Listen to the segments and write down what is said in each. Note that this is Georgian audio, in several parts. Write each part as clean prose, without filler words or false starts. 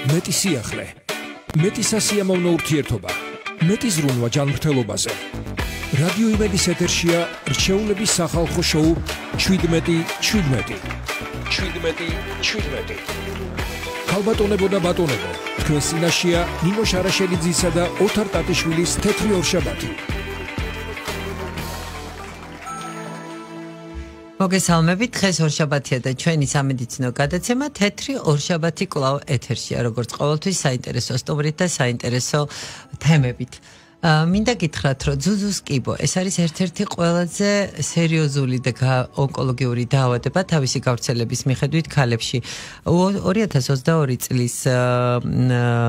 მეტი სიახლე, მეტი სასიამოვნო ურთიერთობა, მეტი ზრუნვა ჯანმრთელობაზე. რადიო იმედის ეთერშია რჩეულების სახალხო შოუ 17. ხალბატონებო და ბატონებო, თქვენ წინაშეა ნინო შარაშელიძისა და ოთარ ტატიშვილის თეთრი ორშაბათი. მოგესალმებით, დღეს ორშაბათია და ჩვენი სამედიცინო გადაცემა თეთრი ორშაბათი კვლავ ეთერშია, როგორც ყოველთვის საინტერესო სტუმრით და საინტერესო თემებით. მინდა გითხრათ, რომ ძუძუს კიბო, ეს არის ერთ-ერთი ყველაზე სერიოზული და ონკოლოგიური დაავადება თავისი გავრცელების მიხედვით ქალებში. 2022 წლის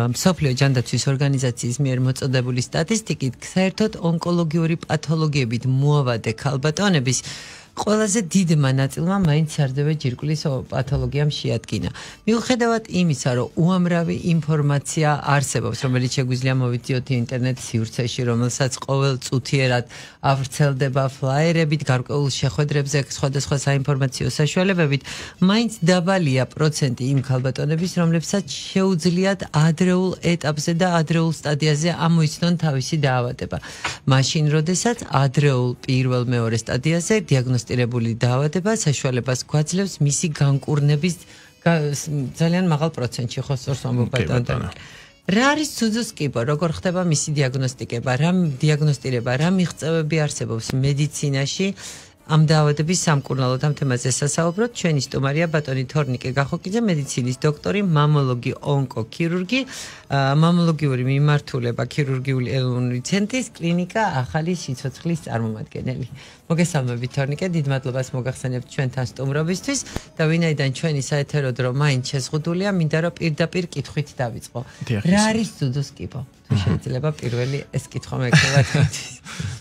მსოფლიო ჯანდაცვის ორგანიზაციის მიერ მოწოდებული სტატისტიკით, საერთოდ ონკოლოგიური პათოლოგიებით მოავადე ქალბატონების ყველაზე დიდმა ნაწილმა მაინც სარდევე ჯირკვლის პათოლოგიამ შეადგინა. მიუხედავად იმისა, რომ უამრავი ინფორმაცია არსებობს, რომელიც შეგვიძლია მოვიდიოთ ინტერნეტ სივრცეში, რომელსაც ყოველწუთიერად ავრცელდება ფლაიერებით, გარკვეულ შეხვედრებზე, სხვადასხვა საინფორმაციო საშუალებებით, მაინც დაბალია პროცენტი იმ ქალბატონების, რომლებსაც შეუძლიათ ადრეულ ეტაპზე და ადრეულ სტადიაზე ამოიცნონ თავისი დაავადება. მაშინ, როდესაც ადრეულ პირველ-მეორე სტადიაზე დიაგნოსტირებული დაავადება საშუალებას გვაძლევს მისი განკურნების ძალიან მაღალ პროცენტში, ხო სწორს ვამბობ ბატონო. რა არის ძუძუს კიბო, როგორ ხდება მისი დიაგნოსტიკება, რა მიღწევები არსებობს მედიცინაში ამ დაავადების სამკურნალოდ ამ თემაზე სასაუბროთ. ჩვენი სტუმარია ბატონი თორნიკე გახოკიძე, მედიცინის დოქტორი, მამოლოგი, ონკოქირურგი, მამოლოგიური მიმართულება ქირურგიული ეროვნული ცენტრის კლინიკა ახალი სიცოცხლის წარმომადგენელი. მოგესალმებით თორნიკე, დიდ მადლობას მოგახსენებთ ჩვენთან სტუმრობისთვის და ვინაიდან ჩვენი საეთერო დრო მაინც შეზღუდულია, მინდა რომ პირდაპირ კითხვით დავიწყო. რა არის ძუძუს კიბო? თუ შეიძლება პირველი ეს კითხვა მეკრებათ.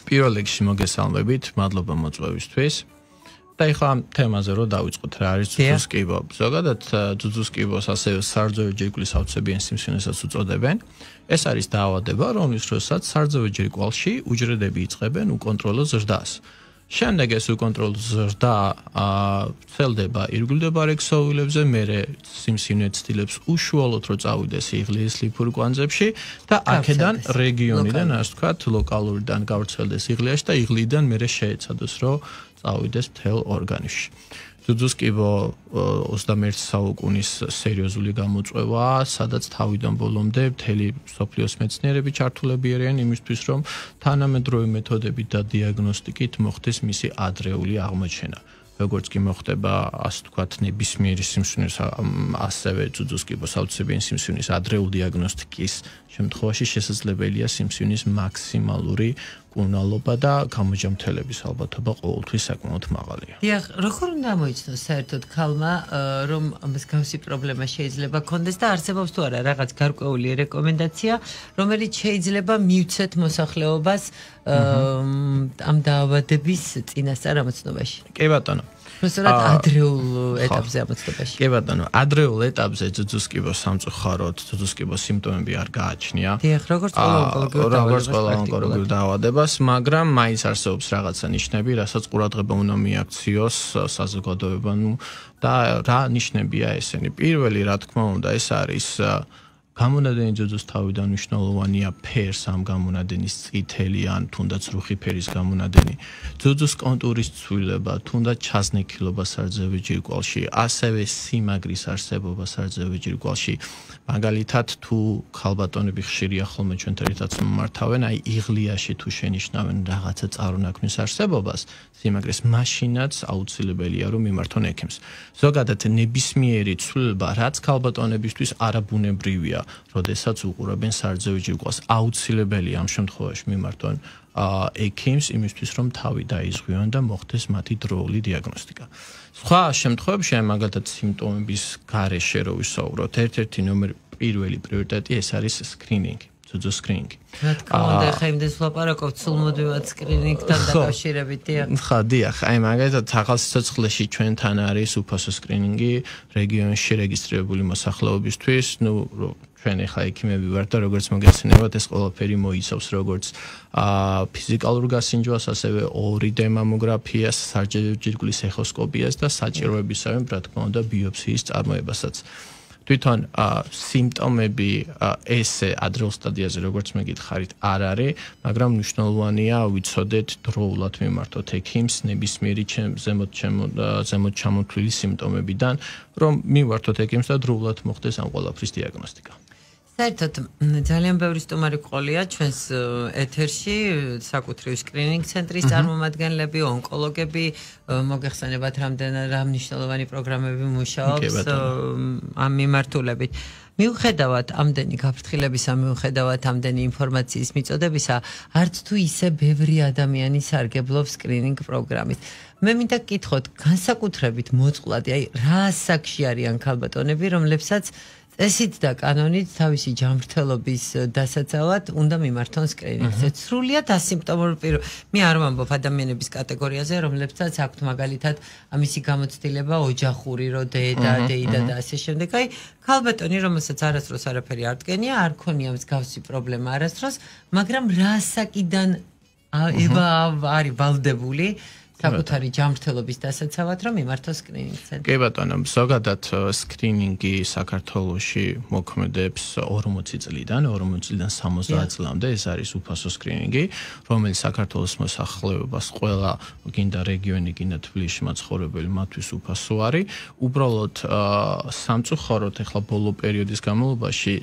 პირველ რიგში მოგესალმებით, მადლობა მოწვევისთვის. და ეხლა ამ თემაზე რომ დავიწყოთ, რა არის ძუძუს კიბო. ზოგადად ძუძუს კიბოს ასევე სარძოვე ჯირკვლის ავცებიან სიმსივნესაც უწოდებენ. ეს არის დაავადება, რომლის დროსაც სარძოვე ჯირკვალში უჯრედები იწყებენ უკონტროლო ზრდას. შემდეგ ეს უკონტროლო ზრდა ვრცელდება ირგვლივდებარე ქსოვილებზე, მერე სიმსივნე ცდილებს უშუალოდ რომ წავიდეს იღლიის ლიფურ კვანძებში და აქედან რეგიონიდან, ასე ვთქვათ, ლოკალურიდან გავრცელდეს იღლიაში და იღლიიდან მერე შეეცადოს რომ წავიდეს მთელ ორგანიზმში. ძუძუს კიბო 21 საუკუნის სერიოზული გამოწვევაა, სადაც თავიდან ბოლომდე მთელი მსოფლიოს მეცნიერები ჩართულები არიან იმისთვის, რომ თანამედროვე მეთოდებით და დიაგნოსტიკით მოხდეს მისი ადრეული აღმოჩენა. როგორც კი მოხდება, ასე ვთქვათ, ნებისმიერი სიმსივნის, ასევე ძუძუს კიბოს ავცებიანი სიმსივნის ადრეული დიაგნოსტიკის შემთხვევაში შესაძლებელია სიმსივნის მაქსიმალური კურნალობა და გამოჯამთელების ალბათობა ყოველთვის საკმაოდ მაღალია. დიახ, როგორ უნდა მოიცნოს საერთოდ ქალმა, რომ მსგავსი პრობლემა შეიძლება ქონდეს და არსებობს თუ არა რაღაც გარკვეული რეკომენდაცია, რომელიც შეიძლება მივცეთ მოსახლეობას ამ დაავადების წინასწარ ამოცნობაში? კი ბატონო. მოსწორად ადრეულ ეტაპზე ამოცნობაში. კი ბატონო, ადრეულ ეტაპზე ძუძუს კიბოს სამწუხაროდ ძუძუს კიბოს სიმპტომები არ გააჩნია. დიახ, როგორც ყველა ონკოლოგიურ დაავადებას, მაგრამ მაინც არსებობს რაღაცა ნიშნები, რასაც ყურადღება უნდა მიაქციოს საზოგადოება, და რა ნიშნებია ესენი? პირველი, რა თქმა უნდა, ეს არის გამონადენი ძუძუს თავიდან მნიშვნელოვანია ფერს ამ გამონადენის წითელი ან თუნდაც რუხი ფერის გამონადენი, ძუძუს კონტურის ცვლილება, თუნდაც ჩაზნექილობა სარძევე ჯირკვალში, ასევე სიმაგრის არსებობა სარძევე ჯირკვალში. მაგალითად, თუ ქალბატონები ხშირია ხოლმე ჩვენთან ერთად მომართავენ, აი იღლიაში თუ შენიშნავენ რაღაცა წარმონაქმნის არსებობას, სიმაგრის მაშინაც აუცილებელია რომ მიმართონ ექიმს. ზოგადად ნებისმიერი ცვლილება, რაც ქალბატონებისთვის არაბუნებრივია, როდესაც უყურებენ სარძევე ჯირკვალს, აუცილებელია ამ შემთხვევაში მიმართონ ექიმს იმისთვის რომ თავი დაიზღვიონ და მოხდეს მათი დროული დიაგნოსტიკა. სხვა შემთხვევებში, მაგალითად სიმპტომების გარეშე რო ვისაუბროთ, ერთ-ერთი პირველი პრიორიტეტი ეს არის სკრინინგი, ძუძუს სკრინინგი. რა თქმა უნდა, ხა იმდეს ვლაპარაკობთ სულმოდივად სკრინინგთან დაკავშირებით. ხა, დიახ, აი მაგალითად ახალ სიცოცხლეში ჩვენთან არის უფასო სკრინინგი რეგიონში რეგისტრირებული მოსახლეობისთვის, ჩვენ ახლა ექიმები ვართ და როგორც მოგეცნებათ, ეს ყველაფერი მოიცავს როგორც ფიზიკალურ გასინჯვას, ასევე 2D მამოგრაფიას, სარძევე ჯირკვლის ეხოსკოპიას და საჭიროებისავე, რა თქმა უნდა, ბიოპსიის წარმოებასაც. თვითონ სიმპტომები ესე ადრეულ სტადიაზე როგორც მე გითხარით არ არის, მაგრამ მნიშვნელოვანია ვიცოდეთ დროულად მიმართოთ ექიმს ნებისმიერი ზემოთ ჩამოთვლილი სიმპტომებიდან, რომ მივართოთ ექიმს და დროულად მოხდეს ამ ყველაფრის დიაგნოსტიკა. საერთოდ ძალიან ბევრი სტუმარი ყოლია ჩვენს ეთერში, საკუთრივ სკრინინგ ცენტრის წარმომადგენლები, ონკოლოგები, მოგეხსენებათ რა მნიშვნელოვანი პროგრამები მუშაობს ამ მიმართულებით. მიუხედავად ამდენი გაფრთხილებისა, მიუხედავად ამდენი ინფორმაციის მიწოდებისა, არც თუ ისე ბევრი ადამიანი სარგებლობს სკრინინგ პროგრამით. მე მინდა გკითხოთ, განსაკუთრებით მოწყვლადი, აი რა ასაკში არიან ქალბატონები, რომლებსაც წესით და კანონით თავისი ჯანმრთელობის დასაცავად უნდა მიმართონ სკრინინგზე. სრულიად ასიმპტომური მე არ ვამბობ ადამიანების კატეგორიაზე, რომლებსაც აქვთ მაგალითად ამისი გამოცდილება ოჯახური, რო დედა და ასე შემდეგ. აი ქალბატონი, რომელსაც არასდროს არაფერი არ დგენია, არ ქონია მსგავსი პრობლემა არასდროს, მაგრამ რა ასაკიდან არის ვალდებული საკუთარი ჯანმრთელობის დასაცავად რომ მიმართოს სკრინინგზე. კი ბატონო, ზოგადად სკრინინგი საქართველოში მოქმედებს 40 წლიდან 70 წლამდე, ეს არის უფასო სკრინინგი, რომელიც საქართველოს მოსახლეობას ყველა გინდა რეგიონი, გინდა თბილისში მაცხოვრებელი მათთვის უფასო არის. უბრალოდ სამწუხაროდ ახლა ბოლო პერიოდის განმავლობაში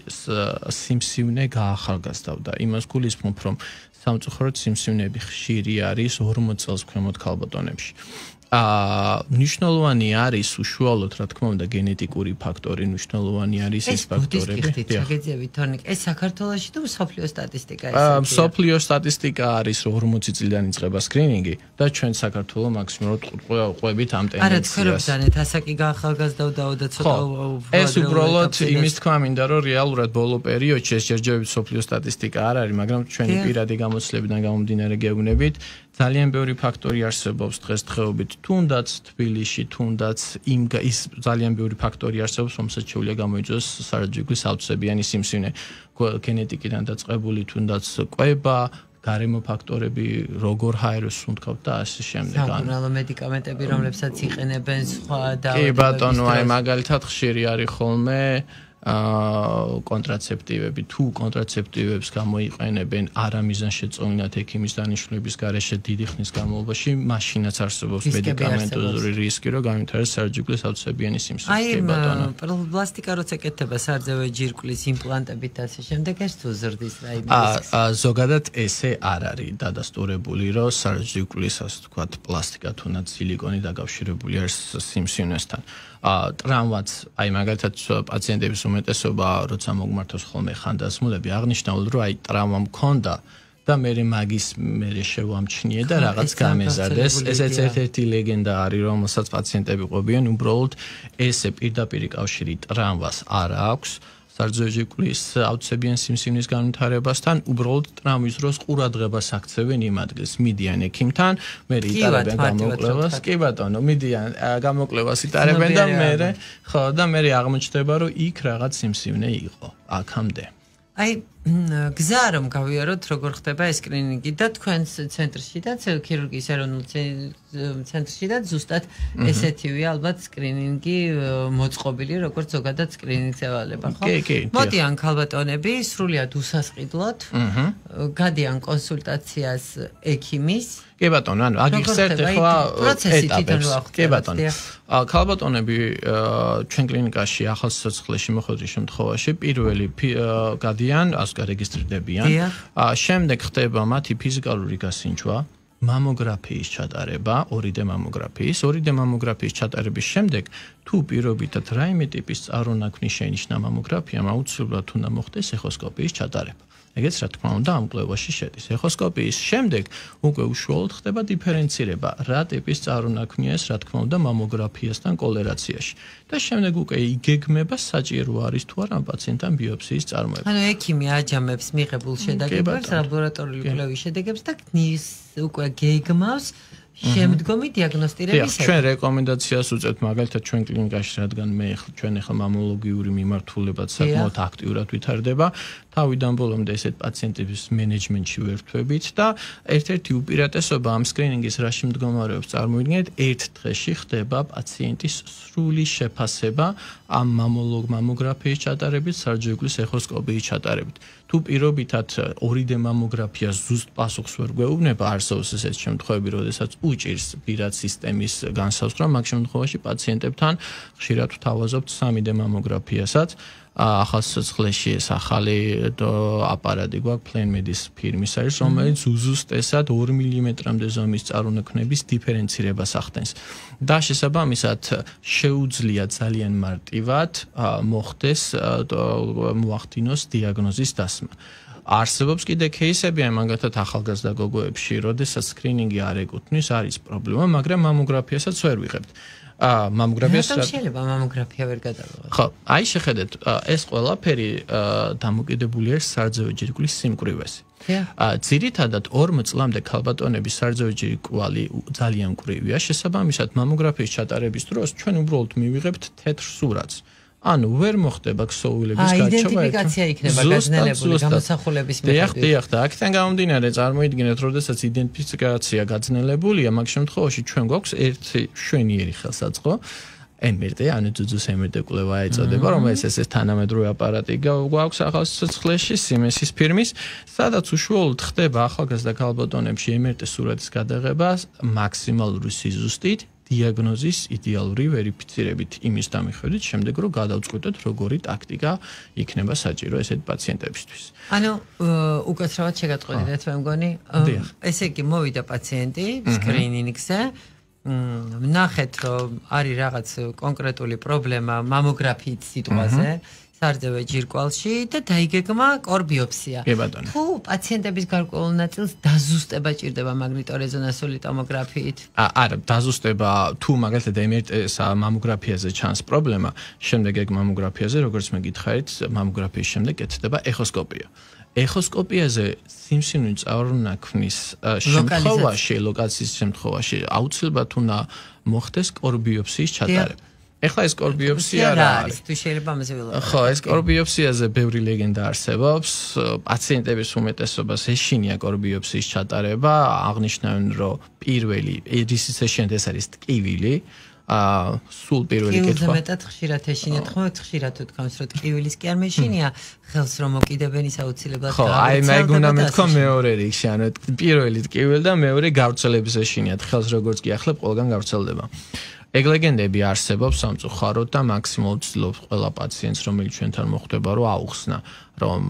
სიმსივნე გაახალგაზრდა. იმას გულისხმობ, რომ სამწუხაროდ სიმსივნეები ხშირი არის 40 წელს ქვემოთ ქალბატონებში. მნიშვნელოვანი არის უშუალოდ რა თქმა უნდა გენეტიკური ფაქტორი, მნიშვნელოვანი არის ის ფაქტორები. შეგეძებით თორნიკ, ეს საქართველოში თუ მსოფლიო სტატისტიკა მსოფლიო სტატისტიკა არის 40 წლიდან იწყება სკრინინგი და ჩვენ საქართველოს მაქსიმალურად ყვებით ამ ტენდენციას. არა, თქვენებზანეთ ასაკი გაახალგაზრდაო და ცოტა ეს უბრალოდ იმის თქვა მინდა რომ რეალურად ბოლო პერიოდში ეს ჯერჯერობით მსოფლიო სტატისტიკა არ არის, მაგრამ ჩვენი პირადი გამოცდილებიდან გამომდინარე გეუბნებით ძალიან ბევრი ფაქტორი არსებობს დღესდღეობით, თუნდაც თბილისში, თუნდაც ის ძალიან ბევრი ფაქტორი არსებობს, რომელსაც შეუძლია გამოიწვიოს სარაჯიგვის ავტსებიანი სიმსივნე, გენეტიკიდან დაწყებული, თუნდაც კვება, გარემო ფაქტორები, როგორ ჰაეროს სუნთქავთ და ასე შემდეგ. სამკურნალო მედიკამენტები, რომლებსაც იყენებენ სხვა და კი ბატონო, აი მაგალითად ხშირი არის ხოლმე კონტრაცეპტივები, თუ კონტრაცეპტივებს გამოიყენებენ არამიზანშეწონილად ექიმის დანიშნულების გარეშე დიდი ხნის განმავლობაში, მაშინაც არსებობს მედიკამენტოზური რისკი, რომ განვითარდეს სარაჯიგვის ავტსებიანი სიმსივნე. ბატონო, პლასტიკა როცა ეკეთება სარძევე ჯირკვლის იმპლანტებით და ასე შემდეგ, ეს თუ ზრდის რაიმე რისკს? ზოგადად ესე არ არის დადასტურებული, რომ სარაჯიგვის, ასე ვთქვათ, პლასტიკა თუნდაც სილიკონი დაკავშირებული არის სიმსივნესთან. ტრამვაც, აი მაგალითად პაციენტების უმეტესობა, როცა მოგმართოს ხოლმე ხანდაზმულები, აღნიშნავენ, რომ აი ტრამვა მქონდა და მე შევამჩნიე და რაღაც გამეზარდეს. ესეც ერთ-ერთი ლეგენდა არის, რომელსაც პაციენტები ყვებიან, უბრალოდ ესე პირდაპირი კავშირი ტრამვას არ აქვს სარაჯიგვის ავტსებიან სიმსივნის განვითარებასთან, უბრალოდ ტრამვის დროს ყურადღებას აქცევენ იმ ადგილს, მიდიან ექიმთან, მე იტარებენ გამოკვლევას, კი ბატონო, მიდიან გამოკვლევას იტარებენ და მე აღმოჩნდება, რომ იქ რაღაც სიმსივნე იყო აქამდე. აი გზა რომ გავიაროთ როგორ ხდება ეს სკრინინგი და თქვენს ცენტრშიდაც ქირურგიის ეროვნულ ცენტრშიდაც ზუსტად ესეთივია ალბათ სკრინინგი მოწყობილი როგორც ზოგადად სკრინინგს ევალება ხო? მოდიან ქალბატონები სრულიად უსასყიდლოდ გადიან კონსულტაციას ექიმის კი ბატონო, ანუ აგიხსენებთ ახლა ეტაპებს. კი ბატონო. ქალბატონები ჩვენ კლინიკაში ახალ სიცოცხლეში მოხვედრის შემთხვევაში პირველი გადიან რეგისტრირდებიან. შემდეგ ხდება მათი ფიზიკალური გასინჯვა, მამოგრაფიის ჩატარება, 2D მამოგრაფიის. 2D მამოგრაფიის ჩატარების შემდეგ, თუ პირობითად რაიმე ტიპის წარმონაქმნი შეინიშნა მამოგრაფიამ, აუცილებლად უნდა მოხდეს ეხოსკოპიის ჩატარება. ეგეც რა თქმა უნდა ამ კვლევაში შედის. ეხოსკოპიის შემდეგ უკვე უშუალოდ ხდება დიფერენცირება, რა ტიპის წარმონაქმნია ეს, რა თქმა უნდა, მამოგრაფიასთან კორელაციაში. და შემდეგ უკვე იგეგმება საჭირო არის თუ არა ამ პაციენტთან ბიოპსიის წარმოება. ანუ ექიმი აჯამებს მიღებულ შედეგებს, ლაბორატორიული კვლევის შედეგებს და ქმნის უკვე გეგმავს შემდგომი დიაგნოსტირების. ჩვენ რეკომენდაციას უწევთ მაგალითად ჩვენ კლინიკაში, რადგან ჩვენ ახლა მამოლოგიური მიმართულებაც საკმაოდ აქტიურად ვითარდება თავიდან ბოლომდე ესეთ პაციენტების მენეჯმენტში ვერთვებით და ერთ-ერთი უპირატესობა ამ სკრინინგის რაში მდგომარეობს წარმოიდგინეთ, ერთ დღეში ხდება პაციენტის სრული შეფასება ამ მამოგრაფიის ჩატარებით, სარჯვეგულის ეხოსკოპიის ჩატარებით. თუ პირობითად 2D მამოგრაფიას ზუსტ პასუხს ვერ გვეუბნება, არსებობს ესეთი შემთხვევები, როდესაც უჭირს პირად სისტემის განსაზღვრა, მაგ შემთხვევაში პაციენტებთან ხშირად ვთავაზობთ 3D მამოგრაფიასაც. ახალ სიცოცხლეში ეს ახალი აპარატი გვაქვს Planmedis ფირმის არის, რომელიც უზუსტესად 2 მმ-მდე ზომის წარუნექნების დიფერენცირებას ახდენს. და შესაბამისად შეუძლია ძალიან მარტივად მოხდეს მოახდინოს დიაგნოზის დასმა. არსებობს კიდე кейსები, მაგალითად ახალგაზრდა გოგოებში, როდესაც სკრინინგი არ ეკუთვნის, არის პრობლემა, მაგრამ მამოგრაფიასაც ვერ ვიღებთ. მამოგრაფიას შეიძლება მამოგრაფია ვერ გადავიღოთ. ხო, აი შეხედეთ, ეს ყველაფერი დამოკიდებულია სარძევი ჯირკვლის სიმკვრივეზე. ძირითადად 40 წლამდე ქალბატონების სარძევი ჯირკვალი ძალიან მკვრივია, შესაბამისად მამოგრაფიის ჩატარების დროს ჩვენ უბრალოდ მივიღებთ თეთრ სურათს. ანუ ვერ მოხდება ქსოვილების გაჩვენა. იდენტიფიკაცია იქნება გაძნელებული გამოსახულების მიხედვით. დიახ, და აქედან გამომდინარე წარმოიდგინეთ, როდესაც იდენტიფიკაცია გაძნელებულია, მაგ შემთხვევაში ჩვენ გვაქვს ერთი შვენიერი ხელსაწყო, MRT, ანუ ძუძუს MRT კვლევა ეწოდება, რომელიც ეს თანამედროვე აპარატი გვაქვს ახალ სიცოცხლეში, Siemens-ის ფირმის, სადაც უშუალოდ ხდება ახალგაზრდა ქალბატონებში MRT სურათის გადაღება მაქსიმალური სიზუსტით. დიაგნოზის იდეალური ვერიფიცირებით იმის დამიხედვით, შემდეგ რომ გადავწყვიტოთ, როგორი ტაქტიკა იქნება საჭირო ესეთ პაციენტებისთვის. ანუ უკაცრავად შეგატყობინეთ, მე მგონი, ესე იგი მოვიდა პაციენტი სკრინინგზე, ნახეთ, რომ არის რაღაც კონკრეტული პრობლემა მამოგრაფიის სიტყვაზე, სარძევე ჯირკვალში და დაიგეგმა კორბიოპსია. თუ პაციენტების გარკვეულ ნაწილს დაზუსტება ჭირდება მაგნიტორეზონანსული ტომოგრაფიით? არა, დაზუსტება თუ მაგალითად MRT-ს მამოგრაფიაზე ჩანს პრობლემა, შემდეგ ეგ მამოგრაფიაზე, როგორც მე გითხარით, მამოგრაფიის შემდეგ ეთდება ეხოსკოპია. ეხოსკოპიაზე სიმსივნის წარუნაქმნის შემთხვევაში, ლოკაციის შემთხვევაში აუცილებლად უნდა მოხდეს კორბიოპსიის ჩატარება. ეხლა ეს კორბიოპსია რა არის? თუ შეიძლება ამაზე ვილაპარაკოთ. ხო, ეს კორბიოპსიაზე ბევრი ლეგენდა არსებობს. პაციენტების უმეტესობას ეშინია კორბიოპსიის ჩატარება, აღნიშნავენ, რომ პირველი რისიც ეშინიათ ეს არის ტკივილი. სულ პირველი კითხვა. მეტად ხშირად ეშინიათ, ხო, ხშირად თუ თქვენს რომ ტკივილის კი არ მეშინია, ხელს რომ მოკიდებენის აუცილებლად ხო, აი მე გუნა მეთქვა მეორე რიგში, ანუ პირველი ტკივილი და მეორე გავრცელების ეშინიათ, ხელს როგორც კი ახლებ, ყველგან გავრცელდება. ეგ ლეგენდები არსებობს სამწუხაროდ და მაქსიმალურად ვცდილობ ყველა პაციენტს, რომელიც ჩვენთან მოხვდება, რომ აუხსნა, რომ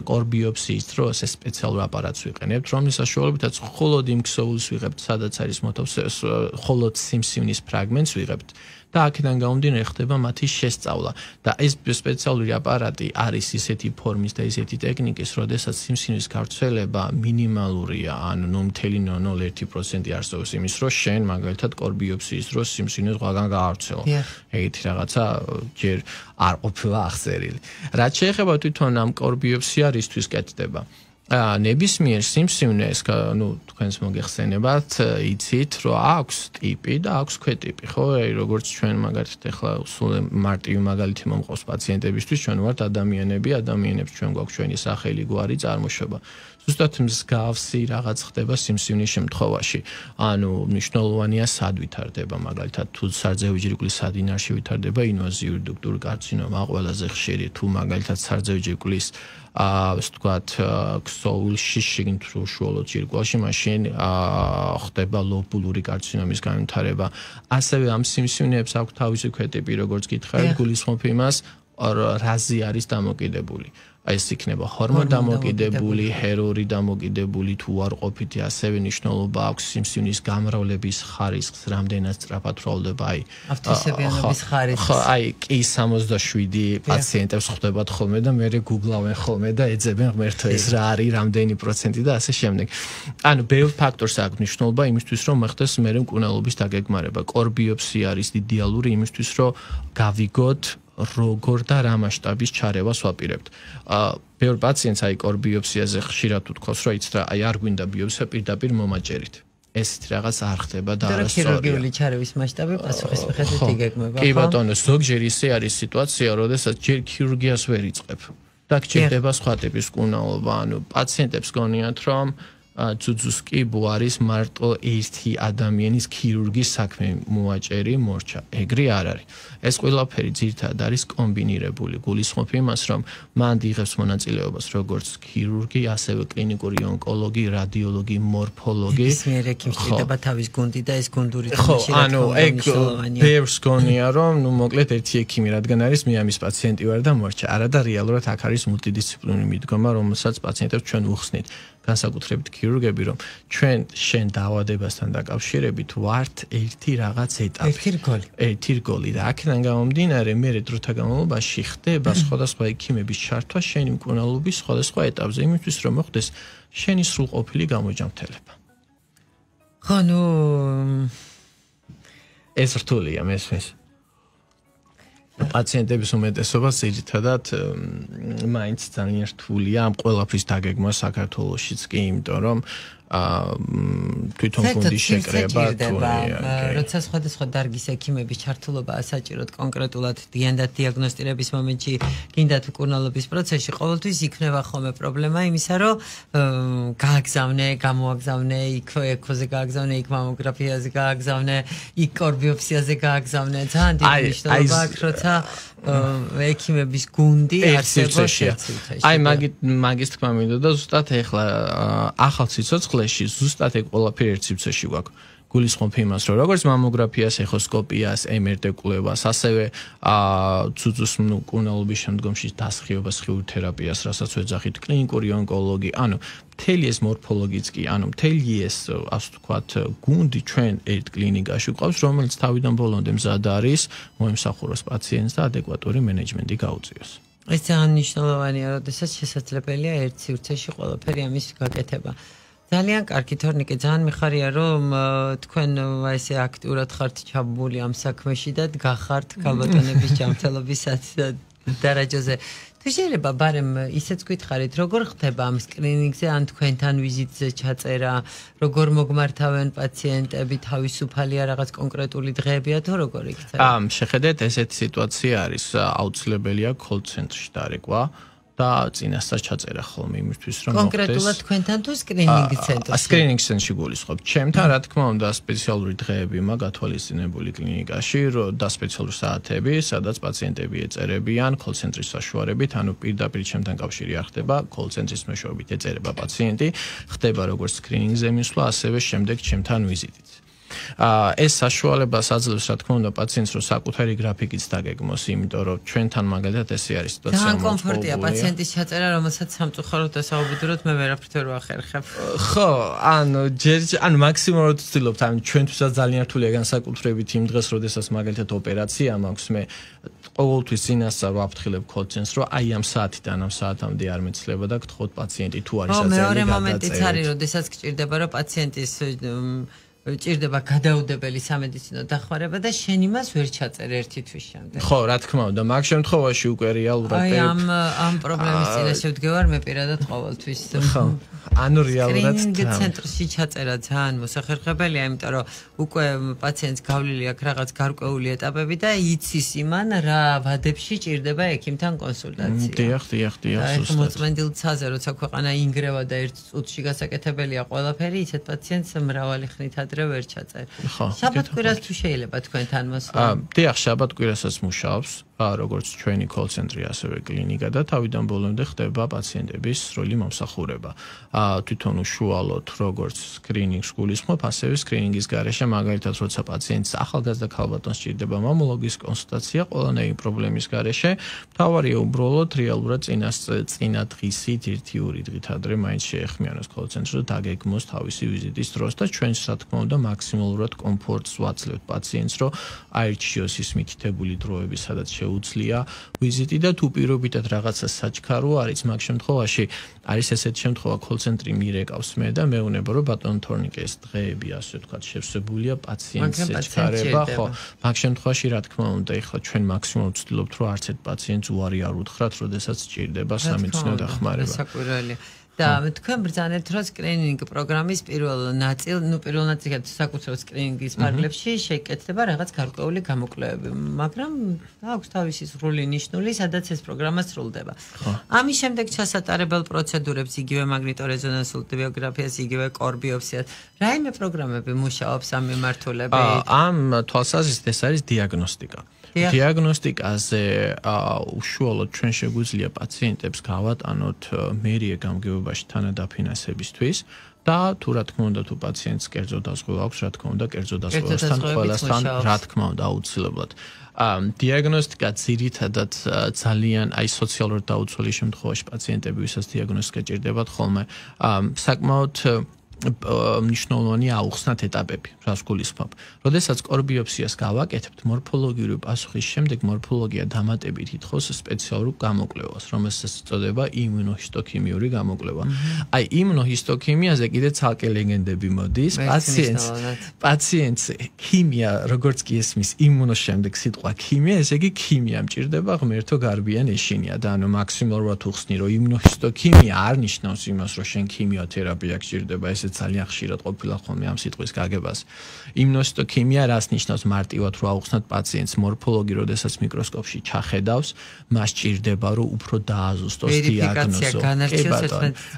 კორბიოპსიის დროს ეს სპეციალურ აპარატს ვიყენებთ, რომლის საშუალებითაც მხოლოდ იმ ქსოვილს ვიღებთ, სადაც არის მოთავსების, მხოლოდ სიმსივნის ფრაგმენტს ვიღებთ. და აქედან გამომდინარე ხდება მათი შესწავლა და ეს სპეციალური აპარატი არის ისეთი ფორმის და ისეთი ტექნიკის, როდესაც სიმსივნის გავრცელება მინიმალურია, ანუ 0.01% არსებობს იმის, რომ შენ მაგალითად კორბიოპსიის დროს სიმსივნე ზღვაგან გაავრცელო. ეგეთი რაღაცა ჯერ არ ყოფილა აღწერილი. რაც შეეხება თვითონ ამ კორბიოპსიარისთვის კეთდება. ნებისმიერ სიმსივნეს, ну, თქვენს მოგეხსენებათ, იცით, რომ აქვს ტიპი და აქვს ქვეტიპი, ხო? როგორც ჩვენ მაგალითად ახლა სულ მარტივი მაგალითი მომყავს პაციენტებისთვის, ჩვენ ვართ ადამიანები, ადამიანებს ჩვენ გვაქვს ჩვენი სახელი, გვარი, წარმოშობა. ზუსტად მსგავსი რაღაც ხდება სიმსივნის შემთხვევაში. ანუ მნიშვნელოვანია სად ვითარდება, მაგალითად, თუ სარძევი ჯირკვლის სადინარში ვითარდება ინვაზიური დუქტური კარცინომა, ყველაზე ხშირი, თუ მაგალითად სარძევი ჯირკვლის ასე ვთქვათ, ქსოვილში შიგნით უშუალოდ ჯირკვალში, მაშინ ხდება ლობულური კარცინომის განვითარება. ასევე ამ სიმსივნეებს აქვს თავისი ქვეტიპი, როგორც გითხარით, გულისხმობ იმას, რაზე არის დამოკიდებული. ეს იქნება ჰორმონ დამოკიდებული, ჰერორი დამოკიდებული, თუ არ ყოფითი, ასევე ნიშნულობა აქვს სიმსივნის გამრავლების ხარისხს, რამდენად სწრაფად ვრავლდება, აი ავტოსებიანობის ხარისხს. ხო, აი კი 67 პაციენტებს ხვდებათ ხოლმე და მე გუგლავენ ხოლმე და ეძებენ ღმერთო ეს რა არის, რამდენი პროცენტი და ასე შემდეგ. ანუ ბევრ ფაქტორს აქვს მნიშვნელობა იმისთვის, რომ მოხდეს მერე მკურნალობის დაგეგმარება. კორბიოპსია არის იდეალური იმისთვის, რომ გავიგოთ როგორ და რა მასშტაბის ჩარევას ვაპირებთ. ბევრ პაციენტს აი კორბიოპსიაზე ხშირად უთქვას, რომ იცით რა, აი არ გვინდა ბიოპსია პირდაპირ მომაჭერით. ესეთი რაღაც არ ხდება და არასწორია. ქირურგიული ჩარევის მასშტაბი პასუხის მიხედვით იგეგმება, ხო? კი ბატონო, ზოგჯერ ისე არის სიტუაცია, როდესაც ჯერ ქირურგიას ვერ იწყებ. და გჭირდება სხვა ტიპის კუნაობა, ანუ პაციენტებს გონიათ რომ ძუძუს კიბო არის მარტო ერთი ადამიანის ქირურგის საქმე მოაჭერი მორჩა. ეგრე არ არის. ეს ყველაფერი ძირითადად არის კომბინირებული. გულისხმობ იმას, რომ მან იღებს მონაწილეობას როგორც ქირურგი, ასევე კლინიკური ონკოლოგი, რადიოლოგი, მორფოლოგი. ისმერე ქიმჭირდება თავის გუნდი და ეს გუნდური თამაში რა თქმა უნდა მნიშვნელოვანია. ბევრს გონია რომ ნუ მოკლედ ერთი ექიმი რადგან არის მე ამის პაციენტი ვარ და მორჩა. არა და რეალურად აქ არის მულტიდისციპლინური მიდგომა, რომელსაც პაციენტებს ჩვენ უხსნით. განსაკუთრებით ქირურგები რომ ჩვენ შენ დაავადებასთან დაკავშირებით ვართ ერთი რაღაც ეტაპი. ერთი რგოლი და აქედან გამომდინარე მე დროთა განმავლობაში ხდება სხვადასხვა ექიმების ჩართვა შენი მკურნალობის სხვადასხვა ეტაპზე იმისთვის რომ მოხდეს შენი სრულყოფილი გამოჯამრთელება. ხო ნუ ეს რთულია მესმის. პაციენტების უმეტესობა ძირითადად მაინც ძალიან რთულია ამ ყველაფრის დაგეგმა საქართველოშიც კი, იმიტომ რომ თვითონ გუნდის შეკრება როცა სხვადასხვა დარგის ექიმების ჩართულობაა საჭიროდ კონკრეტულად დიანდად დიაგნოსტირების მომენტში გინდათ მკურნალობის პროცესში ყოველთვის იქნება ხოლმე პრობლემა იმისა რომ გააგზავნე, გამოაგზავნე, იქ ეკოზე გააგზავნე, იქ მამოგრაფიაზე გააგზავნე, იქ კორბიოპსიაზე გააგზავნე. ძალიან დიდი მნიშვნელობა აქვს როცა ექიმების გუნდი არსებობს ერთ-ერთი. აი მაგის თქმა მინდოდა ზუსტად ეხლა ახალ სიცოცხლეში ზუსტად ეგ ყველაფერი ერთ სივრცეში გვაქვს. გულისხმობ იმას, რომ როგორც მამოგრაფიას, ეხოსკოპიას, MRT კვლევას, ასევე ძუძუს მკურნალობის შემდგომში დასხივებას, ხიურ თერაპიას, რასაც ვეძახით, კლინიკური ონკოლოგი, ანუ მთელი ეს მორფოლოგიც კი, ანუ მთელი ეს, ასე ვთქვათ, გუნდი ჩვენ ერთ კლინიკაში ყავს, რომელიც თავიდან ბოლომდე მზად არის მოემსახუროს პაციენტს და ადეკვატური მენეჯმენტი გაუწიოს. ეს ძალიან მნიშვნელოვანია, როდესაც შესაძლებელია ერთ სივრცეში ყველაფერი ამის გაკეთება. ძალიან კარგი თორნიკე, ძალიან მიხარია რომ თქვენ ესე აქტიურად ხართ ჩაბმული ამ საქმეში და გახართ ქალბატონების ჯანმრთელობის დარაჯაზე. თუ შეიძლება ბარემ ისეც გითხარით, როგორ ხდება ამ სკრინინგზე, ან თქვენთან ვიზიტზე ჩაწერა, როგორ მოგმართავენ პაციენტები, თავისუფალია რაღაც კონკრეტული დღეებია თუ როგორ იქნება? შეხედეთ, ესეთი სიტუაცია არის, აუცილებელია call center-ში დარეკვა. და წინასწარ ჩაწერა ხოლმე იმისთვის რომ მოხდეს კონკრეტულად თქვენთან თუ სკრინინგ ცენტრში სკრინინგ ცენტრში გულისხმობ ჩემთან რა თქმა უნდა სპეციალური დღეები მაქვს გათვალისწინებული კლინიკაში და სპეციალური საათები სადაც პაციენტები ეწერებიან call ცენტრის საშუალებით ანუ პირდაპირ ჩემთან კავშირი არ ხდება call ცენტრის მეშვეობით ეწერება პაციენტი ხდება როგორც სკრინინგზე მისვლა ასევე შემდეგ ჩემთან ვიზიტით ეს საშუალებას აძლევს რა თქმა უნდა პაციენტს რომ საკუთარი გრაფიკიც დაგეგმოს იმიტომ რომ ჩვენთან მაგალითად ესე არის სიტუაცია ძალიან კომფორტია პაციენტის ჩაწერა რომელსაც სამწუხაროდ დასაუბედუროთ მე ვერაფრით ვერ ვახერხებ ხო ანუ მაქსიმალურად ვცდილობთ ანუ ჩვენთვისაც ძალიან რთულია განსაკუთრებით იმ დღეს როდესაც მაგალითად ოპერაცია მაქვს მე ყოველთვის წინასწარ ვაფრთხილებ კოლცენს რომ აი ამ საათიდან ამ საათამდე არ მეცლება და გთხოვთ პაციენტი თუ არის აზრიანი მეორე მომენტიც არის როდესაც გჭირდება რომ პაციენტის ჭირდება გადაუდებელი სამედიცინო დახმარება და შენ იმას ვერ ჩაწერ ერთი თვის შემდეგ. ხო, რა თქმა უნდა, მაგ შემთხვევაში უკვე რეალურად აი ამ პრობლემის წინაშე ვდგევარ მე პირადად ყოველთვის. ხო. ანუ რეალურად სკრინინგ ცენტრში ჩაწერა ძალიან მოსახერხებელია, იმიტომ რომ უკვე პაციენტს გავლილი აქვს რაღაც გარკვეული ეტაპები და იცის იმან რა ვადებში ჭირდება ექიმთან კონსულტაცია. დიახ, ზუსტად. მოწმენდილ ცაზე როცა ქვეყანა ინგრევა და ერთ წუთში გასაკეთებელია ყველაფერი, ისეთ პაციენტს მრავალი ხნით ვერ ჩაწერ. შაბათ-კვირას თუ შეიძლება თქვენთან მოსვლა? დიახ, შაბათ-კვირასაც მუშაობს, როგორც ჩვენი call ცენტრი, ასევე კლინიკა და თავიდან ბოლომდე ხდება პაციენტების სრული მომსახურება. თვითონ უშუალოდ როგორც სკრინინგს გულისხმობ, ასევე სკრინინგის გარეშე მაგალითად როცა პაციენტს ახალგაზრდა ქალბატონს სჭირდება მამოლოგის კონსულტაცია ყველანაირი პრობლემის გარეშე, მთავარია უბრალოდ რეალურად წინა დღისით 1-2 დღით ადრე მაინც შეეხმიანოს call ცენტრში და დაგეგმოს თავისი ვიზიტის დროს და ჩვენს რა თქმა უნდა მაქსიმალურად კომფორტს ვაცლებთ პაციენტს, რომ აირჩიოს ის მითითებული დროები, სადაც შეუძლია ვიზიტი და თუ პირობითად რაღაცა საჩქარო არის, მაგ შემთხვევაში არის ესეთი შემთხვევა, call ცენტრი მირეკავს მე და მეუნება, რომ ბატონ თორნიკეს დღეები, ასე ვთქვათ, შევსებულია პაციენტს ეჩქარება, ხო, მაგ შემთხვევაში რა თქმა უნდა, ეხლა ჩვენ მაქსიმალურად ვცდილობთ, რომ არც ერთ პაციენტს უარი არ უთხრათ, როდესაც სჭირდება სამედიცინო დახმარება. საკურველია. და თქვენ ბრძანებთ რომ სკრინინგ პროგრამის პირველ ნაწილში საკუთრებულ სკრინინგის ფარგლებში შეიკეთება რაღაც გარკვეული გამოკვლევები, მაგრამ აქვს თავისი სრული ნიშნული, სადაც ეს პროგრამა სრულდება. ამის შემდეგ ჩასატარებელ პროცედურებს, იგივე მაგნიტორეზონანსულ ტოპოგრაფიას, იგივე კორ ბიოპსიას, რაიმე პროგრამები მუშაობს ამ მიმართულებით? ამ თვალსაზრისით ეს არის დიაგნოსტიკა. დიაგნოსტიკაზე უშუალოდ ჩვენ შეგვიძლია პაციენტებს გავატანოთ მერია გამგეობაში თანადაფინანსებისთვის და თუ რა თქმა უნდა თუ პაციენტს კერძო დაზღვევა აქვს, რა თქმა უნდა კერძო დაზღვევასთან ყველასთან რა თქმა უნდა აუცილებლად. დიაგნოსტიკა ძირითადად ძალიან აი სოციალურად დაუცველი შემთხვევაში პაციენტები ვისაც დიაგნოსტიკა ჭირდებათ ხოლმე საკმაოდ მნიშვნელოვანი აუხსნათ ეტაპები, რას გულისხმობ. როდესაც კორ ბიოპსიას გავაკეთებთ, მორფოლოგიური პასუხის შემდეგ მორფოლოგია დამატებით ითხოვს სპეციალურ გამოკვლევას, რომელსაც ეწოდება იმუნოჰისტოქიმიური გამოკვლევა. აი იმუნოჰისტოქიმიაზე კიდე ცალკე ლეგენდები მოდის. პაციენტს ქიმია, როგორც კი ესმის იმუნოს შემდეგ სიტყვა ქიმია, ესე იგი ქიმია მჭირდება ღმერთო გარბიან ეშინია და ანუ მაქსიმალურად უხსნი, რომ იმუნოჰისტოქიმია არ ნიშნავს იმას, რომ შენ ქიმიოთერაპია გჭირდება, ეს ძალიან ხშირად ყოფილა ხოლმე ამ სიტყვის გაგებას. იმუნოჰისტოქიმია რას ნიშნავს მარტივად რომ აუხსნათ პაციენტს მორფოლოგი, როდესაც მიკროსკოპში ჩახედავს, მას ჭირდება რომ უფრო დააზუსტოს დიაგნოზო.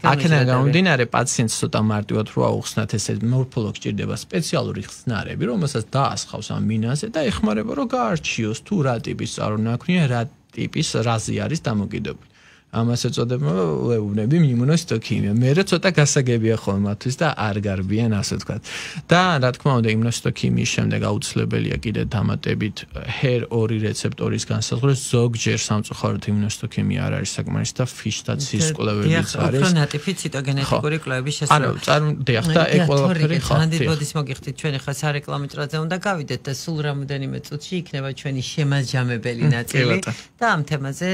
აქედან გამომდინარე პაციენტს ცოტა მარტივად რომ აუხსნათ ესე მორფოლოგი ჭირდება სპეციალური ხსნარები, რომელსაც დაასხავს ამ მინაზე და ეხმარება რომ გაარჩიოს თუ რა ტიპის წარმონაქმნია, რა ტიპის რაზი არის დამოკიდებული. ამას ეწოდება ვეუბნები იმუნოჰისტოქიმია. მე ცოტა გასაგებია ხოლმე მათთვის და არ გარბიან ასე ვთქვათ. და რა თქმა უნდა იმუნოჰისტოქიმიის შემდეგ აუცილებელია კიდე დამატებით HER2 რეცეპტორის განსაზღვრება. ზოგჯერ სამწუხაროდ იმუნოჰისტოქიმია არ არის საკმარისი და ფიშტაციის კვლევებიც არის. უფრო ნატიფი ციტოგენეტიკური კვლევების შესაძლებლობა. ანუ დიახ და ეგ ყველაფერი ხო. ანდიბოდის მოგიხდით ჩვენი ხა სარეკლამო ჭრაზე უნდა გავიდეთ და სულ რამოდენიმე წუთში იქნება ჩვენი შემაჯამებელი ნაწილი და ამ თემაზე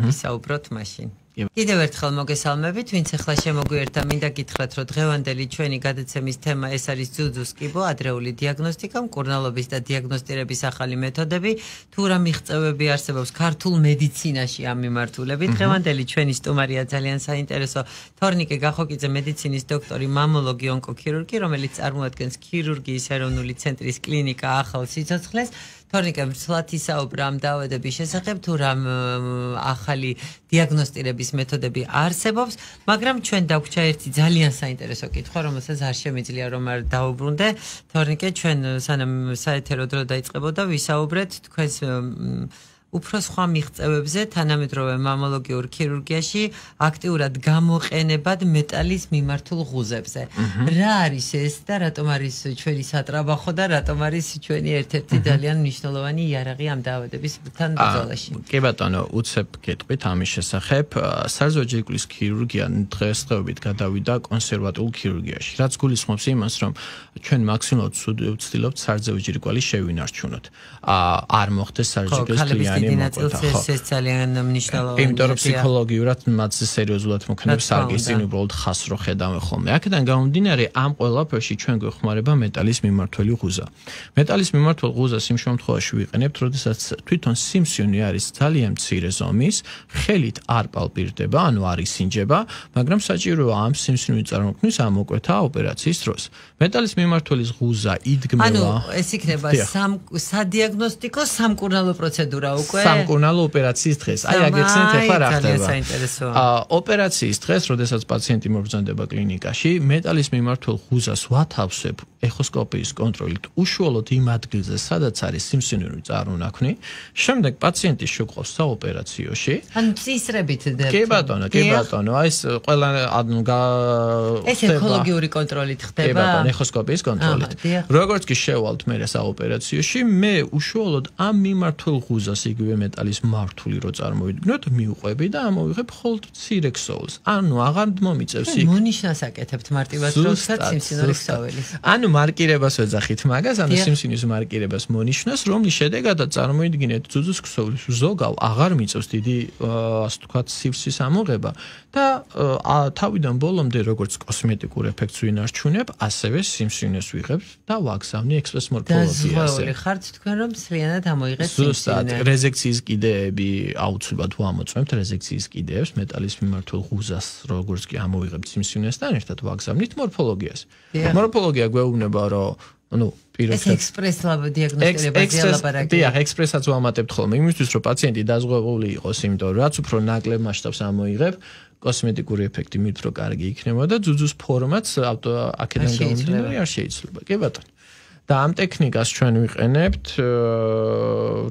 ვისაუბროთ მაშინ. კიდევ ერთხელ მოგესალმებით, ვინც ახლა შემოგვიერთდა, მინდა გითხრათ, რომ დღევანდელი ჩვენი გადაცემის თემა ეს არის ძუძუს კიბო, ადრეული დიაგნოსტიკა, მკურნალობის და დიაგნოსტირების ახალი მეთოდები, თუ რა მიღწევები არსებობს ქართულ მედიცინაში ამ მიმართულებით. დღევანდელი ჩვენი სტუმარია ძალიან საინტერესო თორნიკე გახოკიძე, მედიცინის დოქტორი, მამოლოგი, ონკოქირურგი, რომელიც წარმოადგენს ქირურგიის ეროვნული ცენტრის კლინიკა ახალ სიცოცხლეს. თორნიკე მცლად ისაუბრა ამ დაავადების შესახებ, თუ რა ახალი დიაგნოსტირების მეთოდები არსებობს, მაგრამ ჩვენ დაგვჭა ერთი ძალიან საინტერესო კითხვა, რომელსაც არ შემიძლია რომ არ დაუბრუნდე. თორნიკე, ჩვენ სანამ საეთერო დრო დაიწყებოდა, ვისაუბრეთ თქვენს უფრო სხვა მიღწევებზე თანამედროვე მამოლოგიურ ქირურგიაში აქტიურად გამოყენებად მეტალის მიმართულ ღუზებზე. რა არის ეს და რატომ არის ჩვენი სატრაბახო და რატომ არის ჩვენი ერთ-ერთი ძალიან მნიშვნელოვანი იარაღი ამ დაავადებისთან ბრძოლაში? კი ბატონო, უცებ გეტყვით ამის შესახებ. სარძო ჯირკვლის ქირურგია დღესდღეობით გადავიდა კონსერვატულ ქირურგიაში, რაც გულისხმობს იმას, რომ ჩვენ მაქსიმალურად ვცდილობთ სარძო ჯირკვლის შევინარჩუნოთ. არ მოხდეს სარძო ჯირკვლის ეს ძალიან მნიშვნელოვანია. იმიტომ რომ ფსიქოლოგიურად მათზე სერიოზულად მოქმედებს სარგის წინ უბრალოდ ხას რო ხედავენ ხოლმე. აქედან გამომდინარე ამ ყველაფერში ჩვენ გვეხმარება მეტალის მიმართველი ღუზა. მეტალის მიმართველ ღუზას იმ შემთხვევაში ვიყენებთ, როდესაც თვითონ სიმსივნე არის ძალიან მცირე ზომის, ხელით არ პალპირდება, ანუ არ ისინჯება, მაგრამ საჭიროა ამ სიმსივნის წარმოქმნის ამოკვეთა ოპერაციის დროს. მეტალის მიმართველი ღუზა იდგმება. ანუ ეს იქნება სადიაგნოსტიკო სამკურნალო პროცედურა უკვე. სამკურნალო ოპერაციის დღეს. აი აგეხსენეთ ახლა რა ხდება. ოპერაციის დღეს, როდესაც პაციენტი მობრძანდება კლინიკაში, მეტალის მიმართველ ღუზას ვათავსებ ეხოსკოპიის კონტროლით უშუალოდ იმ ადგილზე, სადაც არის სიმსივნური წარმონაქმნი. შემდეგ პაციენტი შეგვყავს საოპერაციოში. ანუ წისრებით დებთ. კი ბატონო, კი ბატონო. აი ეს ყველა ეს ეკოლოგიური კონტროლით ხდება. კი ბატონო, ეხოსკოპიის კონტროლით. როგორც კი შევალთ მე საოპერაციოში, მე უშუალოდ ამ მიმართველ ღუზას იგივე მეტალის მართული რო წარმოვიდგინოთ, მიუყვები და ამოვიღებ მხოლოდ მცირე ქსოვილს. ანუ აღარ მომიწევს იქ. მონიშნას აკეთებთ მარტივად როცა სიმსივნის ქსოვილის. ანუ მარკირებას ვეძახით მაგას, ანუ სიმსივნის მარკირებას მონიშნას, რომლის შედეგადაც წარმოიდგინეთ ძუძუს ქსოვილის ზოგავ აღარ მიწევს დიდი ასე ვთქვათ სივსის ამოღება და თავიდან ბოლომდე როგორც კოსმეტიკურ ეფექტს ვინარჩუნებ, ასევე სიმსივნეს ვიღებ და ვაგზავნი ექსპრეს მორფოლოგიაზე. და ხართ თქვენ რომ სლიანად ამოიღეთ სიმსივნე. რეზექციის კიდეები აუცილებლად ვამოწმებთ რეზექციის კიდეებს მეტალის მიმართულ ღუზას როგორც კი ამოვიღებთ სიმსივნესთან ერთად ვაგზავნით მორფოლოგიას. მორფოლოგია გვეუბნება რომ ეს ექსპრეს დიაგნოსტირებაზე ლაპარაკია. დიახ, ექსპრესაც ვამატებთ ხოლმე იმისთვის რომ პაციენტი დაზღვევული იყოს, იმიტომ რომ რაც უფრო ნაკლებ მასშტაბს ამოიღებ, კოსმეტიკური ეფექტი მით რო კარგი იქნება და ძუძუს ფორმაც აქედან გამომდინარე არ შეიძლება. კი ბატონო. და ამ ტექნიკას ჩვენ ვიყენებთ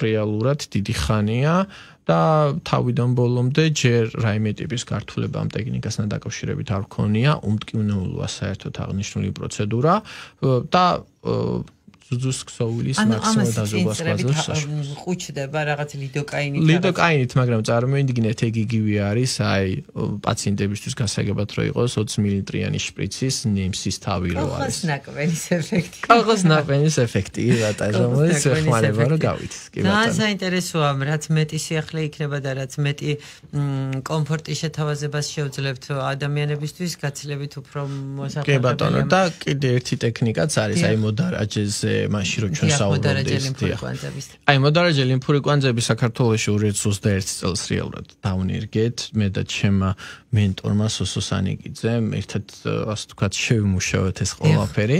რეალურად დიდი ხანია და თავიდან ბოლომდე ჯერ რაიმე ტიპის გართულება ამ ტექნიკასთან დაკავშირებით არ გქონია, უმტკივნეულოა საერთოდ აღნიშნული პროცედურა და ძუძუს ქსოვილის მაქსიმალურ დაზოგებას გვაძლევს. ხუჩდება რაღაც ლიდოკაინით. ლიდოკაინით, მაგრამ წარმოიდგინეთ ეგ იგივე არის, აი პაციენტებისთვის გასაგებად რო იყოს 20 მილilitrიანი შპრიცის ნემსის თავი რო არის. კალღას ნაკვენის ეფექტი. კალღას ნაკვენის ეფექტი, რატა რომელიც ხმალება რო გავით. კი ბატონო. და საინტერესოა, რაც მეტი სიახლე იქნება და რაც მეტი კომფორტის შეთავაზებას შეუძლებთ ადამიანებისთვის, გაცილებით უფრო მოსახერხებელია. კი ბატონო, და კიდე ერთი ტექნიკაც არის, აი მოდარაჯეზე მაშინ რო ჩვენ საუბრობთ. აი მოდარაჯე ლიმფური კვანძები საქართველოში 2021 წელს რეალურად დაუნერგეთ. მე და ჩემმა მენტორმა სოსო სანიკიძემ ერთად ასე ვთქვათ შევიმუშავეთ ეს ყველაფერი.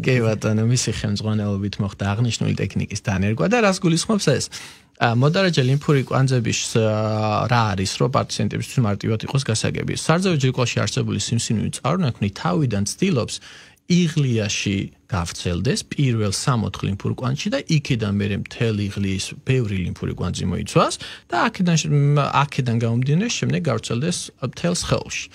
კი ბატონო, მისი ხელმძღვანელობით მოხდა აღნიშნული ტექნიკის დანერგვა და რას გულისხმობს ეს? მოდარაჯე ლიმფური კვანძების რა არის, რომ პაციენტებისთვის მარტივად იყოს გასაგები. სარძევი ჯირკვალში არსებული სიმსივნური წარმონაქმნი თავიდან ცდილობს იღლიაში გავრცელდეს პირველ 60 ლიმფურ კვანძში და იქიდან მერე მთელი იღლიის ბევრი ლიმფური კვანძი მოიცვას და აქედან გამომდინარე შემდეგ გავრცელდეს მთელ სხეულში.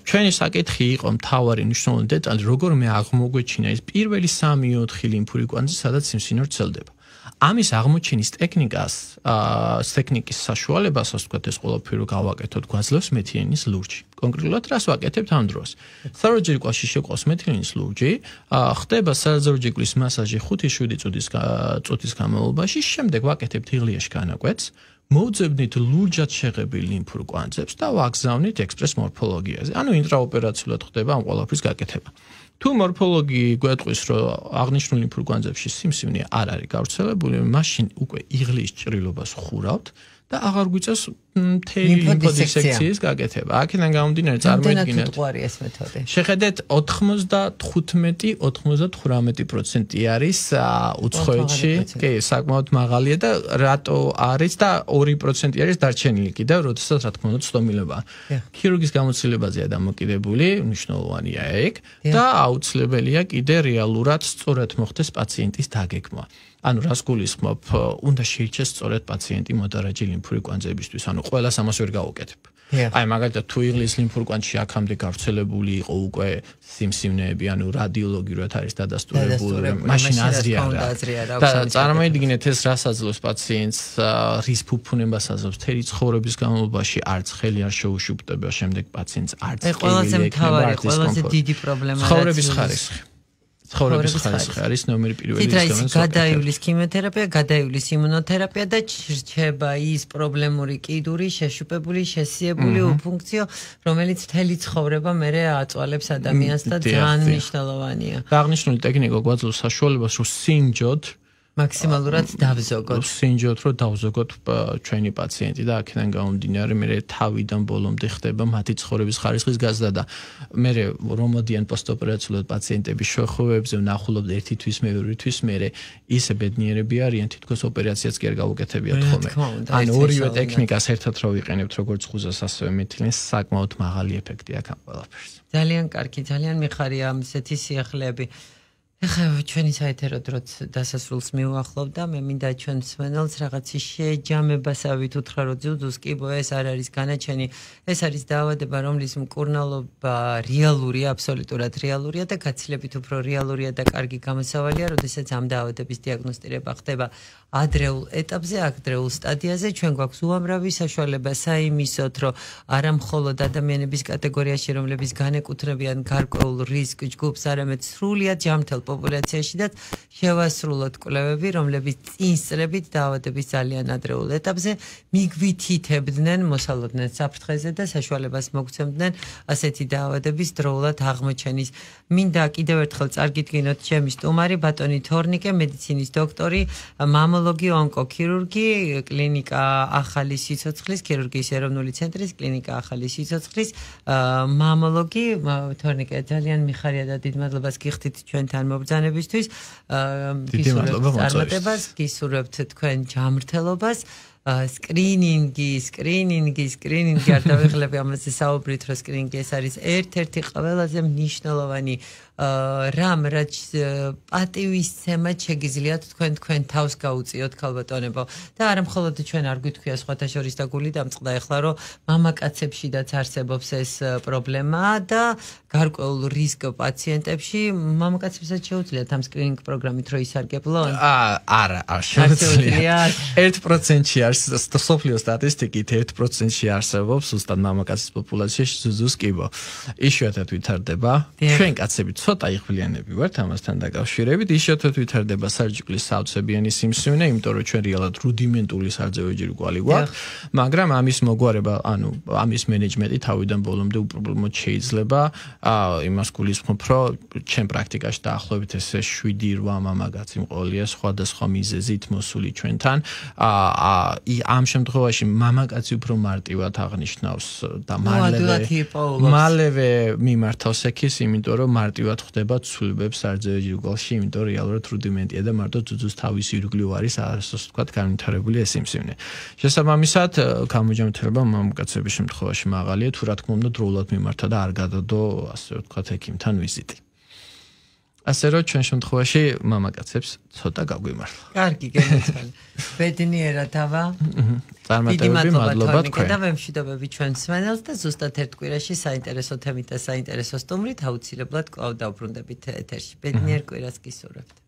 ჩვენი საკითხი იყო მთავარი მნიშვნელოვანი დეტალი, როგორ მე აღმოგვეჩინა ის პირველი 3-4 ლიმფური კვანძი, სადაც სიმსივნე ვრცელდება. ამის აღმოჩენის ტექნიკის საშუალებას, ასე ვთქვათ, ეს ყველაფერი რო გავაკეთოთ, გვაძლევს მეთილენის ლურჯი. კონკრეტულად რას ვაკეთებთ ამ დროს? სარძევი ჯირკვალში შეყავს მეთილენის ლურჯი, ხდება სარძევი ჯირკვლის მასაჟი 5-7 წუთის განმავლობაში, შემდეგ ვაკეთებთ იღლიაში განაკვეთს, მოვძებნით ლურჯად შეღებილ ლიმფურ კვანძებს და ვაგზავნით ექსპრეს მორფოლოგიაზე. ანუ ინტრაოპერაციულად ხდება ამ ყველაფრის გაკეთება. თუ მორფოლოგი გვეტყვის, რომ აღნიშნული ლიმფურ კვანძებში სიმსივნე არ არის გავრცელებული, მაშინ უკვე იღლიის ჭრილობას ხურავთ და აღარ გვიწევს მთელი ლიმფოდისექციის გაკეთება. აქედან გამომდინარე წარმოიდგინეთ. ეს მეთოდი. შეხედეთ 95-98% არის უცხოეთში, კი, საკმაოდ მაღალია და რატო არის და 2% არის დარჩენილი კიდევ, როდესაც რა თქმა უნდა ცდომილებაა. ქირურგის გამოცდილებაზეა დამოკიდებული, მნიშვნელოვანია ეგ და აუცილებელია კიდე რეალურად სწორად მოხდეს პაციენტის დაგეგმვა. ანუ რას გულისხმობ, უნდა შეირჩეს სწორედ პაციენტი მოდარაჯე ლიმფური კვანძებისთვის, ანუ ყველას ამას ვერ გავუკეთებ. აი მაგალითად თუ იღლიის ლიმფურ კვანძში აქამდე გავრცელებული იყო უკვე სიმსივნეები, ანუ რადიოლოგიურად არის დადასტურებული, მაშინ აზრი არა. და წარმოიდგინეთ ეს რას აძლევს პაციენტს, რის ფუფუნებას აძლევს მთელი ცხოვრების განმავლობაში, არც ხელი არ შეუშუპდება შემდეგ პაციენტს, არც ყველაზე მთავარი, ყველაზე დიდი პრობლემა ცხოვრების ხარისხი. ცხოვრების ხარისხი არის ნომერი პირველი ის გადაივლის ქიმიოთერაპია, გადაივლის იმუნოთერაპია და ჩრჩება ის პრობლემური კიდური, შეშუპებული, შესიებული უფუნქციო, რომელიც მთელი ცხოვრება მერე აწვალებს ადამიანს და ძალიან მნიშვნელოვანია. აღნიშნული ტექნიკა გვაძლევს საშუალებას, რომ სინჯოთ მაქსიმალურად დავზოგოთ. სინჯოთ, რომ დავზოგოთ ჩვენი პაციენტი და აქედან გამომდინარე მე თავიდან ბოლომდე ხდება მათი ცხოვრების ხარისხის გაზრდა და მე რომ მოდიან პოსტოპერაციულად პაციენტების შეხვედრებზე ვნახულობთ ერთი თვის მეორე თვის მე ისე ბედნიერები არიან თითქოს ოპერაციაც კი არ გაუკეთებიათ ხოლმე. ანუ ორივე ტექნიკას ერთად რო ვიყენებთ როგორც ხუზას ასევე მეთილენს საკმაოდ მაღალი ეფექტი აქვს ამ ყველაფერს. ძალიან კარგი, ძალიან მიხარია ამ ესეთი სიახლეები. ეხლა ჩვენი საეთერო დროც დასასრულს მივუახლოვ და მე მინდა ჩვენ მსმენელს რაღაცის შეჯამებასავით უთხრა, რომ ძუძუს კიბო ეს არ არის განაჩენი, ეს არის დაავადება, რომლის მკურნალობა რეალურია, აბსოლუტურად რეალურია და გაცილებით უფრო რეალურია და კარგი გამოსავალია, როდესაც ამ დაავადების დიაგნოსტირება ხდება ადრეულ ეტაპზე, ადრეულ სტადიაზე. ჩვენ გვაქვს უამრავი საშუალება საიმისოთ, რომ არა მხოლოდ ადამიანების კატეგორიაში, რომლებიც განეკუთვნებიან გარკვეულ რისკ ჯგუფს, არამედ სრულიად ჯანმრთელ პოპულაციაში და შევასრულოთ კვლევები, რომლებიც წინ სწრებით დაავადების ძალიან ადრეულ ეტაპზე მიგვითითებდნენ მოსალოდნელ საფრთხეზე და საშუალებას მოგცემდნენ ასეთი დაავადების დროულად აღმოჩენის. მინდა კიდევ ერთხელ წარგიდგინოთ ჩემი სტუმარი ბატონი თორნიკე, მედიცინის დოქტორი, მამოლოგი, ონკოქირურგი, კლინიკა ახალი სიცოცხლის, ქირურგიის ეროვნული ცენტრის კლინიკა ახალი სიცოცხლის მამოლოგი. თორნიკე, ძალიან მიხარია და დიდ მადლობას გიხდით ჩვენთან მობრძანებისთვის. გისურვებთ წარმატებას, გისურვებთ თქვენ ჯანმრთელობას. სკრინინგი არ დავიღლები ამაზე საუბრით, რომ სკრინინგი ეს არის ერთ-ერთი ყველაზე მნიშვნელოვანი რამ, რაც პატივისცემა შეგიძლიათ თქვენ თავს გაუწიოთ ქალბატონებო და არა მხოლოდ ჩვენ არ გვითქვია სხვათა შორის და გული დამწყდა ეხლა რომ მამაკაცებშიდაც არსებობს ეს პრობლემა და გარკვეულ რისკ პაციენტებში მამაკაცებსაც შეუძლიათ ამ სკრინინგ პროგრამით რო ისარგებლონ? არა, არ შეუძლიათ. 1%-ში არის სოფლიო სტატისტიკით 1%-ში არსებობს ზუსტად მამაკაცის პოპულაციაში ზუზუს კიბო. იშვიათად ვითარდება. ჩვენ კაცები ცოტა იღბლიანები ვართ ამასთან დაკავშირებით. იშვიათად ვითარდება სარჯიკლის საოცებიანი სიმსივნე, იმიტომ რომ ჩვენ რეალად რუდიმენტული სარძევეჯირი კვალი გვაქვს, მაგრამ ამის მოგვარება, ამის მენეჯმენტი თავიდან ბოლომდე უპრობლემოდ შეიძლება. იმას გულისხმობ, რომ ჩვენ პრაქტიკაში დაახლოებით ესე 7-8 მამაკაცი მყოლია სხვადასხვა მიზეზით მოსული ჩვენთან. ამ შემთხვევაში მამაკაცი უფრო მარტივად აღნიშნავს და მალევე მიმართავს ექის, იმიტომ რომ მარტივად ხდება ცვლილებებს სარძევეჯირი კვალში, იმიტომ რომ რეალურად რუდიმენტია და მარტო ძუძუს თავისი ირგვლივ არის, ასე ვთქვათ, განვითარებული ეს სიმსივნე. შესაბამისად, გამოჯანმრთელება მამაკაცების შემთხვევაში მაღალია, თუ რა თქმა უნდა დროულად მიმართა და არ გადადო, ასე ვთქვათ, ექიმთან ვიზიტი. ასე რომ ჩვენ შემთხვევაში მამაკაცებს ცოტა გაგვიმართლა. კარგი, გენაცვალე. ბედნიერად ავა. წარმატებები, მადლობა თქვენ. და მემშვიდობები ჩვენ მსმენელს და ზუსტად ერთ კვირაში საინტერესო თემით და საინტერესო სტუმრით აუცილებლად კვლავ დავბრუნდებით ეთერში. ბედნიერ კვირას გისურვებთ.